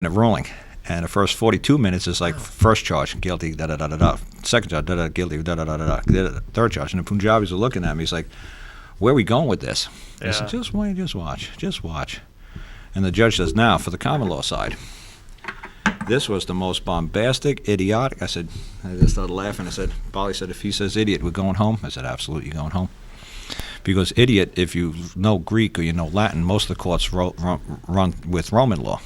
the ruling. And the first 42 minutes is like first charge, guilty, da-da-da-da-da. Second charge, da-da, guilty, da-da-da-da-da. Third charge. And the Punjabis are looking at me. He's like, where are we going with this? I said, just wait, just watch. And the judge says, now, for the common law side. This was the most bombastic, idiotic. I just started laughing. I said, Bali said, if he says idiot, we're going home? I said, absolutely, you're going home. Because idiot, if you know Greek or you know Latin, most of the courts run with Roman law.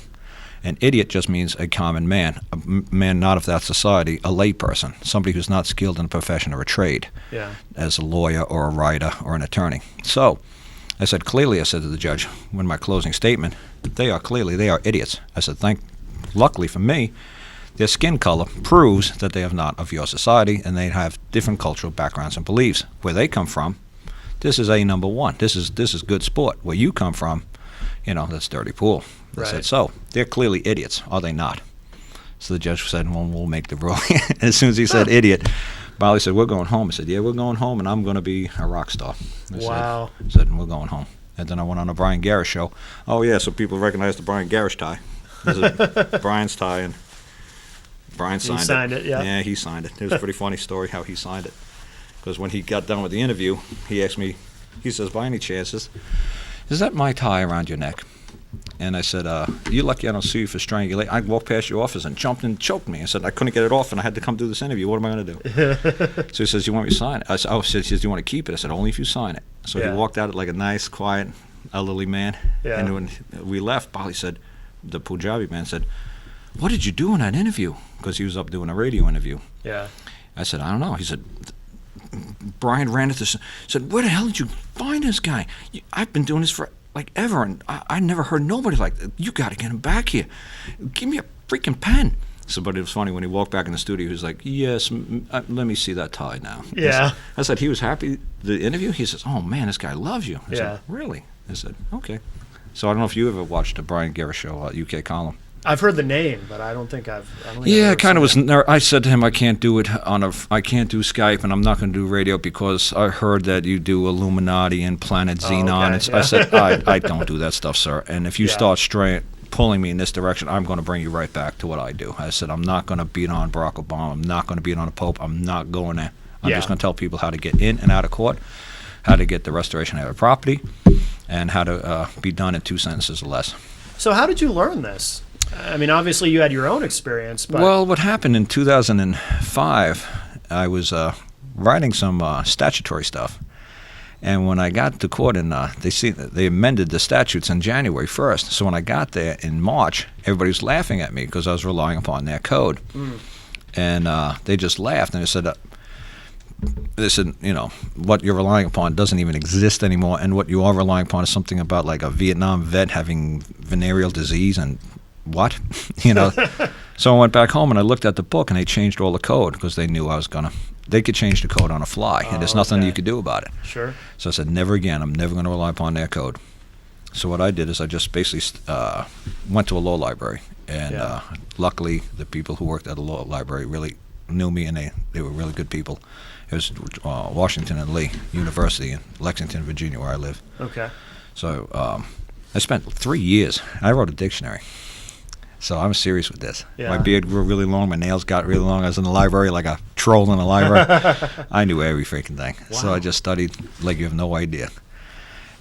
An idiot just means a common man, a man not of that society, a layperson, somebody who's not skilled in a profession or a trade, as a lawyer or a writer or an attorney. So I said, clearly, I said to the judge, in my closing statement, they are idiots. I said, luckily for me, their skin color proves that they are not of your society and they have different cultural backgrounds and beliefs. Where they come from, this is a number one. This is good sport. Where you come from, that's dirty pool. I said, so they're clearly idiots, are they not? So the judge said, well, we'll make the ruling. As soon as he said idiot, Bali said, we're going home. I said, yeah, we're going home, and I'm going to be a rock star. I said, we're going home. And then I went on a Brian Garrish show. Oh, yeah, so people recognize the Brian Garrish tie. This is Brian's tie, and Brian signed it. He signed it, yeah. Yeah, he signed it. It was a pretty funny story how he signed it. Because when he got done with the interview, he asked me, he says, by any chances, is that my tie around your neck? And I said, you're lucky I don't sue you for strangulation. I walked past your office and jumped and choked me. I said, I couldn't get it off, and I had to come do this interview. What am I going to do? So he says, you want me to sign it? I said, he says, do you want to keep it? I said, only if you sign it. So he walked out like a nice, quiet, elderly man. Yeah. And when we left, Bali said, the Punjabi man said, what did you do in that interview? Because he was up doing a radio interview. Yeah. I said, I don't know. He said, Brian ran into this, said, where the hell did you find this guy? I've been doing this for ever, and I never heard nobody like that. You got to get him back here. Give me a freaking pen. So, but it was funny when he walked back in the studio. He was like, yes, let me see that tie now. Yeah. I said, he was happy, the interview? He says, oh, man, this guy loves you. I said, really? I said, okay. So I don't know if you ever watched the Brian Garrish show, UK Column. I've heard the name, but I don't think I've it kind of was. I said to him, I can't do it I can't do Skype, and I'm not going to do radio because I heard that you do Illuminati and Planet Xenon. Okay. I said, I don't do that stuff, sir. And if you start pulling me in this direction, I'm going to bring you right back to what I do. I said, I'm not going to beat on Barack Obama. I'm not going to beat on the Pope. I'm not going there. I'm just going to tell people how to get in and out of court, how to get the restoration of their property, and how to be done in 2 sentences or less. So how did you learn this? I mean, obviously you had your own experience, but... Well, what happened in 2005, I was writing some statutory stuff, and when I got to court, and they amended the statutes on January 1st, so when I got there in March, everybody was laughing at me because I was relying upon their code. And they just laughed, and they said, what you're relying upon doesn't even exist anymore, and what you are relying upon is something about like a Vietnam vet having venereal disease and what? So I went back home and I looked at the book, and they changed all the code because they knew they could change the code on the fly, and there's nothing you could do about it. Sure. So I said, never again. I'm never going to rely upon their code. So what I did is I just basically went to a law library, and luckily the people who worked at the law library really knew me, and they were really good people. It was Washington and Lee University in Lexington, Virginia, where I live. Okay. So I spent 3 years. I wrote a dictionary. So I'm serious with this. Yeah. My beard grew really long. My nails got really long. I was in the library like a troll in the library. I knew every freaking thing. Wow. So I just studied like you have no idea.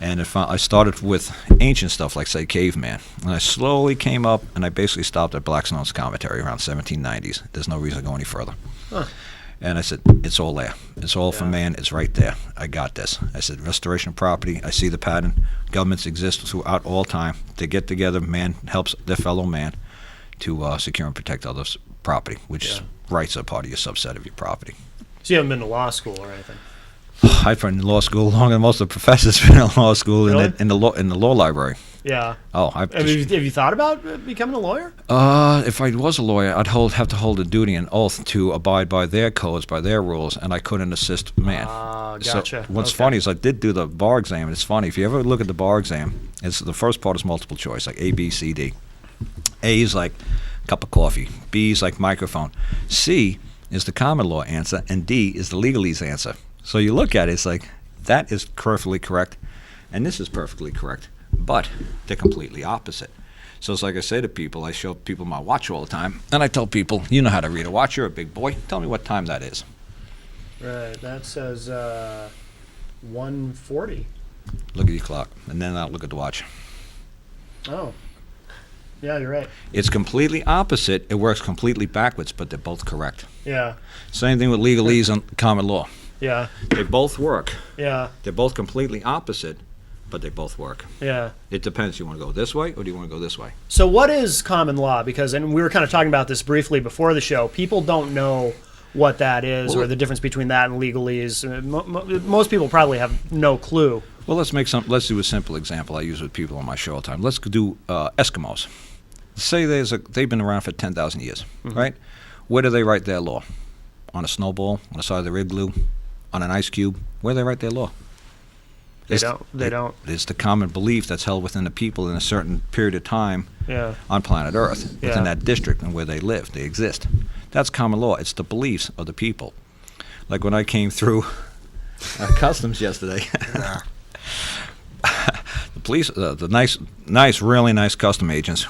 And I started with ancient stuff like, say, caveman. And I slowly came up, and I basically stopped at Blackstone's commentary around 1790s. There's no reason to go any further. Huh. And I said, it's all there. It's all for man. It's right there. I got this. I said, restoration of property. I see the pattern. Governments exist throughout all time. They get together. Man helps their fellow man to secure and protect others' property, which rights are part of your subset of your property. So you haven't been to law school or anything? I've been in law school longer than most of the professors been in law school. Really? in the law library. Yeah. Oh, have you thought about becoming a lawyer? If I was a lawyer, I'd have to hold a duty and oath to abide by their codes, by their rules, and I couldn't assist man. Gotcha. So what's funny is I did do the bar exam, and it's funny. If you ever look at the bar exam, the first part is multiple choice, like A, B, C, D. A is like cup of coffee. B is like microphone. C is the common law answer, and D is the legalese answer. So you look at it, it's like, that is perfectly correct, and this is perfectly correct, but they're completely opposite. So it's like I say to people, I show people my watch all the time, and I tell people, you know how to read a watch, you're a big boy. Tell me what time that is. Right, that says 1:40. Look at your clock, and then I'll look at the watch. Oh, yeah, you're right. It's completely opposite. It works completely backwards, but they're both correct. Yeah, Same thing with legalese and common law. yeah, They both work. yeah, They're both completely opposite, but they both work. yeah. It depends. You want to go this way, or do you want to go this way? So what is common law? Because, and we were kind of talking about this briefly before the show, people don't know what that is or the difference between that and legalese. Most people probably have no clue. Well, let's do a simple example I use with people on my show all the time. Let's do Eskimos. Say they've been around for 10,000 years, right? Where do they write their law? On a snowball, on the side of their igloo, on an ice cube? Where do they write their law? They don't. It's the common belief that's held within the people in a certain period of time Yeah. on planet Earth, Yeah. within that district and where they live, they exist. That's common law. It's the beliefs of the people. Like when I came through customs yesterday, the police, the really nice custom agents,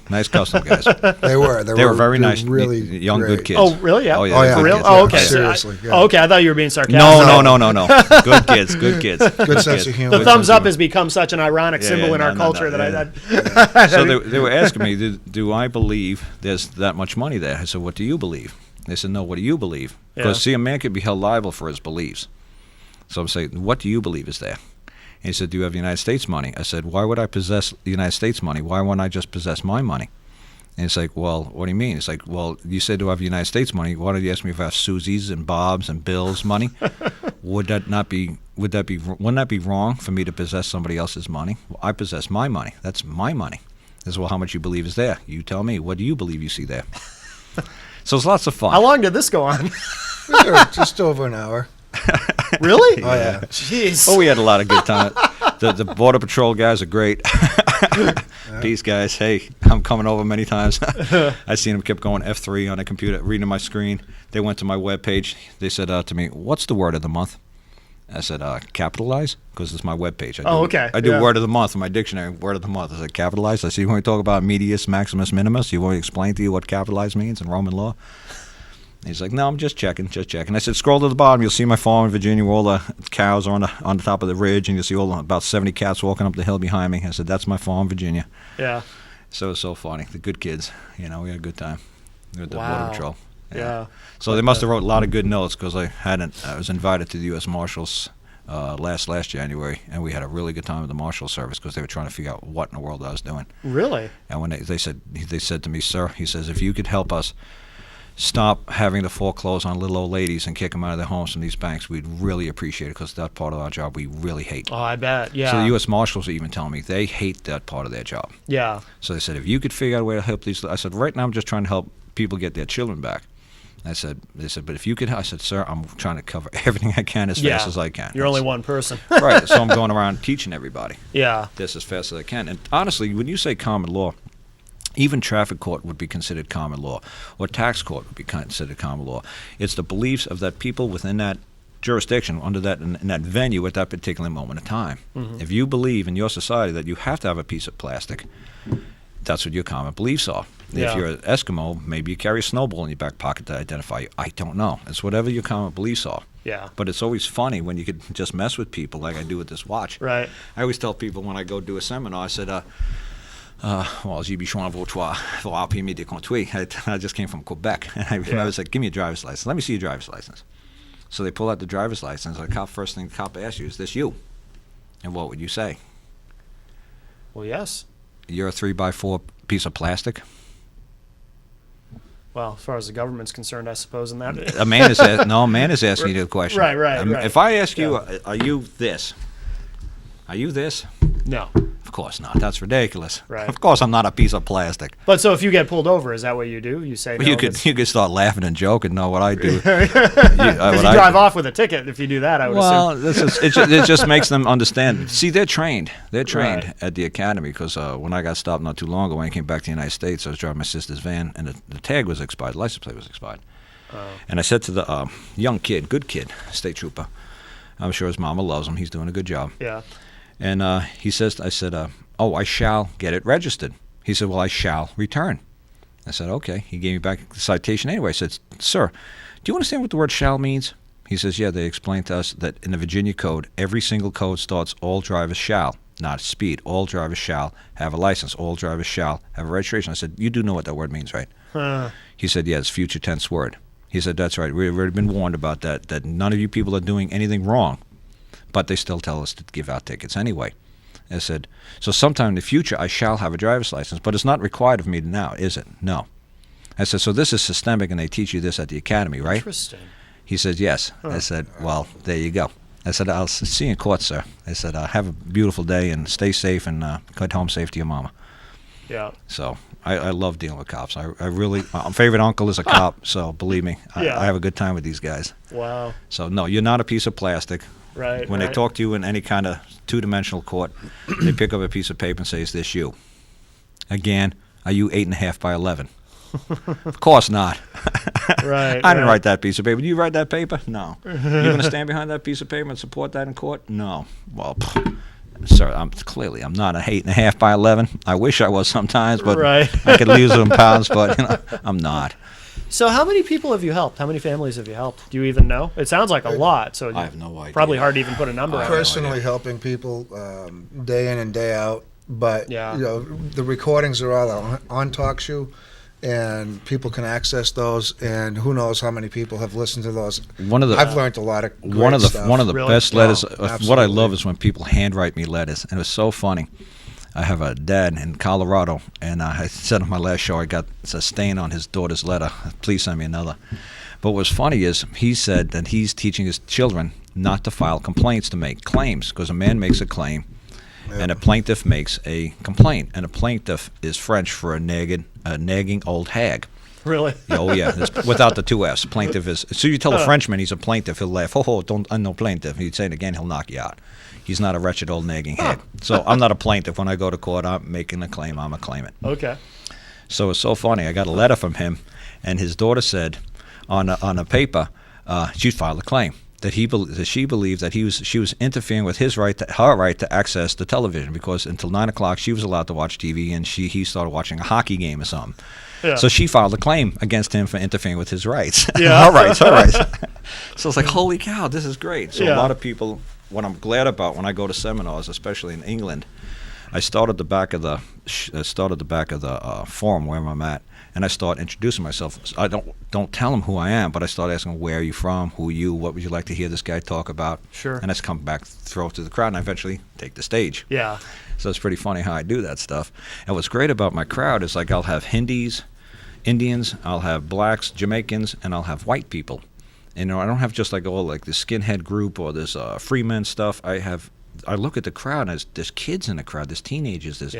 nice custom guys. They were very nice, really young, great. good kids. Oh, really? Yeah. Oh, yeah. Oh, yeah. For real? Kids. Oh, okay. Seriously, yeah. Oh, okay. I thought you were being sarcastic. No. Good kids, good kids. Good sense of humor. The thumbs up has become such an ironic symbol in our culture that I So they were asking me, do I believe there's that much money there? I said, what do you believe? They said, no, what do you believe? Because, Yeah. see, a man could be held liable for his beliefs. So I'm saying, what do you believe is there? And he said, do you have United States money? I said, why would I possess the United States money? Why wouldn't I just possess my money? And it's like, well, what do you mean? It's like, well, you said do I have United States money. Why don't you ask me if I have Susie's and Bob's and Bill's money? Wouldn't that be wrong for me to possess somebody else's money? Well, I possess my money. That's my money. As well, how much you believe is there? You tell me. What do you believe you see there? So it's lots of fun. How long did this go on? Just over an hour. Really? Oh yeah. Jeez. Oh, we had a lot of good time. The Border Patrol guys are great. Peace, guys. Hey, I'm coming over many times. I seen them kept going F3 on the computer, reading my screen. They went to my webpage. They said to me, what's the word of the month? I said, capitalize, because it's my webpage. Okay. I do Yeah. word of the month in my dictionary, word of the month. I said, capitalize. I see when we talk about medius, maximus, minimus, you want me to explain to you what capitalize means in Roman law? He's like, no, I'm just checking. I said, scroll to the bottom. You'll see my farm in Virginia where all the cows are on the top of the ridge, and you'll see about 70 cats walking up the hill behind me. I said, that's my farm, Virginia. Yeah. So it's so funny. The good kids, we had a good time with the Border Wow. Patrol. Yeah. So they must have wrote a lot of good notes because I was invited to the U.S. Marshals last January, and we had a really good time with the Marshal Service because they were trying to figure out what in the world I was doing. Really? And when they said to me, sir, he says, if you could help us stop having to foreclose on little old ladies and kick them out of their homes from these banks, we'd really appreciate it because that part of our job we really hate. Oh, I bet. Yeah. So the U.S. Marshals are even telling me they hate that part of their job. Yeah. So they said, if you could figure out a way to help these, I said, right now I'm just trying to help people get their children back. They said, but if you could, I said, sir, I'm trying to cover everything I can as fast as I can. You're only one person. Right, so I'm going around teaching everybody Yeah. this as fast as I can. And honestly, when you say common law, even traffic court would be considered common law, or tax court would be considered common law. It's the beliefs of that people within that jurisdiction, under that in that venue at that particular moment in time. Mm-hmm. If you believe in your society that you have to have a piece of plastic, that's what your common beliefs are. Yeah. If you're an Eskimo, maybe you carry a snowball in your back pocket to identify you. I don't know. It's whatever your common beliefs are. Yeah. But it's always funny when you could just mess with people like I do with this watch. Right. I always tell people when I go do a seminar, I said, j'ai besoin de votre pour appuyer des contours. I just came from Quebec. And I was like, give me a driver's license. Let me see your driver's license. So they pull out the driver's license. First thing the cop asks you, is this you? And what would you say? Well, yes. You're a 3x4 piece of plastic? Well, as far as the government's concerned, I suppose in that. A man is asking you the question. Right. If I ask you, are you this? Are you this? No. Of course not. That's ridiculous. Right. Of course I'm not a piece of plastic. But so if you get pulled over, is that what you do? You say no? You could start laughing and joking. No, what I do. Because you drive off with a ticket if you do that, I would assume. Well, it just makes them understand. See, they're trained. They're trained Right. at the academy because when I got stopped not too long ago, when I came back to the United States, I was driving my sister's van, and the tag was expired. The license plate was expired. And I said to the young kid, good kid, state trooper, I'm sure his mama loves him. He's doing a good job. Yeah. And I said, I shall get it registered. He said, well, I shall return. I said, okay. He gave me back the citation anyway. I said, sir, do you understand what the word shall means? He says, yeah, they explained to us that in the Virginia code, every single code starts all drivers shall, not speed. All drivers shall have a license. All drivers shall have a registration. I said, you do know what that word means, right? He said, yeah, it's future tense word. He said, that's right. We've already been warned about that none of you people are doing anything wrong, but they still tell us to give out tickets anyway. I said, so sometime in the future I shall have a driver's license, but it's not required of me now, is it? No. I said, so this is systemic and they teach you this at the academy, right? Interesting. He said, yes. I said, well, there you go. I said, I'll see you in court, sir. I said, have a beautiful day and stay safe and get home safe to your mama. Yeah. So I love dealing with cops. I really, my favorite uncle is a cop, so believe me, Yeah. I have a good time with these guys. Wow. So, no, you're not a piece of plastic. Right. When right. they talk to you in any kind of two-dimensional court, they pick up a piece of paper and say, is this you? Again, are you 8.5 by 11? Of course not. Right. I didn't write that piece of paper. Did you write that paper? No. You going to stand behind that piece of paper and support that in court? No. Well, sir, I'm not a 8.5 by 11. I wish I was sometimes, but Right. I could lose some pounds, but I'm not. So how many people have you helped? How many families have you helped? Do you even know? It sounds like a lot. So I have no idea. probably hard to even put a number on it. Personally helping people day in and day out, but Yeah. the recordings are all on TalkShoe, and people can access those. And who knows how many people have listened to those? I've learned a lot of great stuff. One of the Really? best letters. Oh, What I absolutely. love is when people handwrite me letters, and it was so funny. I have a dad in Colorado, and I said on my last show I got a stain on his daughter's letter. Please send me another. But what's funny is he said that he's teaching his children not to file complaints, to make claims, because a man makes a claim, and a plaintiff makes a complaint, and a plaintiff is French for a nagging old hag. Really? Oh yeah, without the two F's. Plaintiff is. So you tell a Frenchman he's a plaintiff, he'll laugh. Oh, I'm no plaintiff. He'd say it again, he'll knock you out. He's not a wretched old nagging hag. So I'm not a plaintiff. When I go to court, I'm making a claim. I'm a claimant. Okay. So it's so funny. I got a letter from him, and his daughter said on a paper she filed a claim that she believed that she was interfering with her right to access the television, because until 9 o'clock she was allowed to watch TV, and he started watching a hockey game or something. Yeah. So she filed a claim against him for interfering with his rights. Yeah. All right. So it's like, holy cow, this is great. So Yeah. a lot of people, what I'm glad about when I go to seminars, especially in England, I start at the back of the forum where I'm at, and I start introducing myself. I don't tell them who I am, but I start asking, where are you from? Who are you? What would you like to hear this guy talk about? Sure. And I just come back, throw it to the crowd, and I eventually take the stage. Yeah. So it's pretty funny how I do that stuff. And what's great about my crowd is, like, I'll have Hindis, Indians, I'll have blacks, Jamaicans, and I'll have white people. And I don't have just like all like the skinhead group or this Freeman stuff. I look at the crowd, and there's kids in the crowd, there's teenagers, there's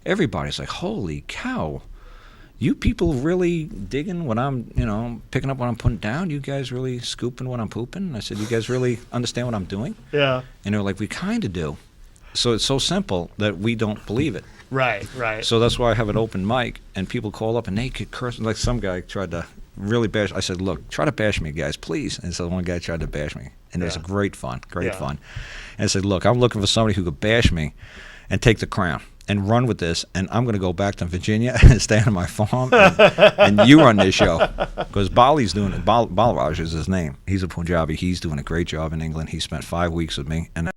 everybody's like, holy cow, you people really digging what I'm, picking up what I'm putting down? You guys really scooping what I'm pooping? And I said, you guys really understand what I'm doing? Yeah. And they're like, we kind of do. So it's so simple that we don't believe it. Right. So that's why I have an open mic, and people call up and they could curse. Like some guy tried to really bash. I said, look, try to bash me, guys, please. And so one guy tried to bash me, and it was great fun. And I said, look, I'm looking for somebody who could bash me and take the crown and run with this, and I'm going to go back to Virginia and stay on my farm, and you run this show. Because Bali's doing it. Balraj is his name. He's a Punjabi. He's doing a great job in England. He spent 5 weeks with me, and